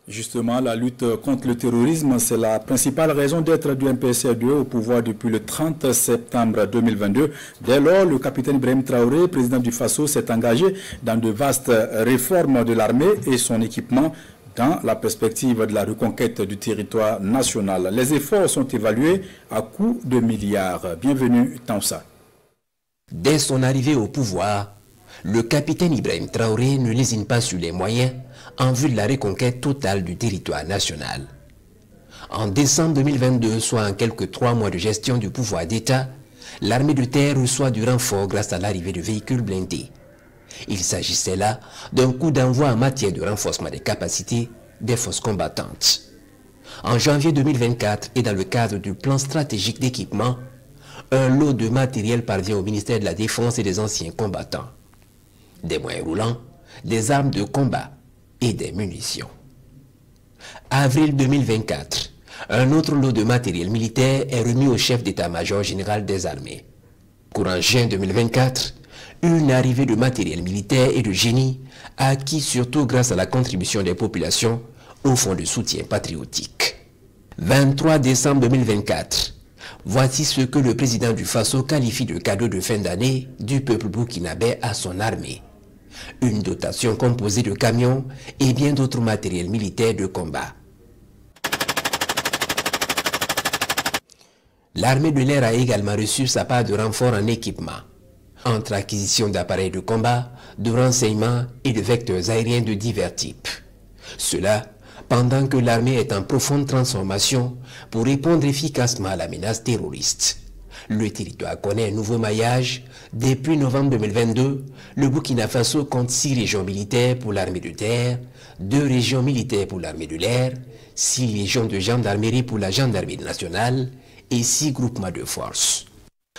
Justement, la lutte contre le terrorisme, c'est la principale raison d'être du MPCR2 au pouvoir depuis le 30 septembre 2022. Dès lors, le capitaine Ibrahim Traoré, président du Faso, s'est engagé dans de vastes réformes de l'armée et son équipement dans la perspective de la reconquête du territoire national. Les efforts sont évalués à coût de milliards. Bienvenue, Taoussa. Dès son arrivée au pouvoir, le capitaine Ibrahim Traoré ne lésine pas sur les moyens en vue de la reconquête totale du territoire national. En décembre 2022, soit en quelques 3 mois de gestion du pouvoir d'État, l'armée de terre reçoit du renfort grâce à l'arrivée de véhicules blindés. Il s'agissait là d'un coup d'envoi en matière de renforcement des capacités des forces combattantes. En janvier 2024 et dans le cadre du plan stratégique d'équipement, un lot de matériel parvient au ministère de la Défense et des anciens combattants. Des moyens roulants, des armes de combat et des munitions. Avril 2024, un autre lot de matériel militaire est remis au chef d'état-major général des armées. Courant juin 2024, une arrivée de matériel militaire et de génie acquis surtout grâce à la contribution des populations au fonds de soutien patriotique. 23 décembre 2024, voici ce que le président du Faso qualifie de cadeau de fin d'année du peuple burkinabé à son armée. Une dotation composée de camions et bien d'autres matériels militaires de combat. L'armée de l'air a également reçu sa part de renfort en équipement, entre acquisition d'appareils de combat, de renseignements et de vecteurs aériens de divers types. Cela pendant que l'armée est en profonde transformation pour répondre efficacement à la menace terroriste. Le territoire connaît un nouveau maillage. Depuis novembre 2022, le Burkina Faso compte 6 régions militaires pour l'armée de terre, 2 régions militaires pour l'armée de l'air, 6 légions de gendarmerie pour la gendarmerie nationale et 6 groupements de forces.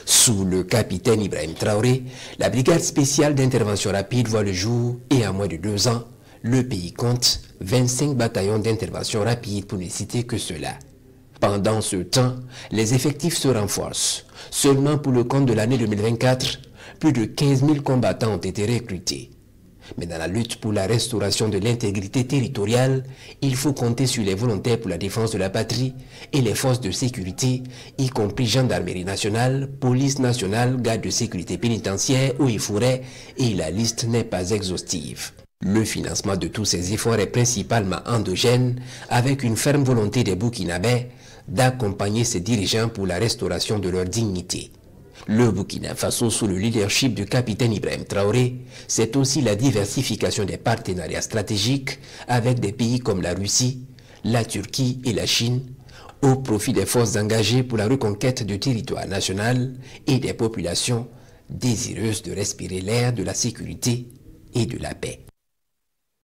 Sous le capitaine Ibrahim Traoré, la brigade spéciale d'intervention rapide voit le jour et en moins de 2 ans, le pays compte 25 bataillons d'intervention rapide pour ne citer que cela. Pendant ce temps, les effectifs se renforcent. Seulement pour le compte de l'année 2024, plus de 15 000 combattants ont été recrutés. Mais dans la lutte pour la restauration de l'intégrité territoriale, il faut compter sur les volontaires pour la défense de la patrie et les forces de sécurité, y compris gendarmerie nationale, police nationale, garde de sécurité pénitentiaire, eaux et forêts, et la liste n'est pas exhaustive. Le financement de tous ces efforts est principalement endogène, avec une ferme volonté des Burkinabés d'accompagner ses dirigeants pour la restauration de leur dignité. Le Burkina Faso, sous le leadership du capitaine Ibrahim Traoré, c'est aussi la diversification des partenariats stratégiques avec des pays comme la Russie, la Turquie et la Chine, au profit des forces engagées pour la reconquête du territoire national et des populations désireuses de respirer l'air de la sécurité et de la paix.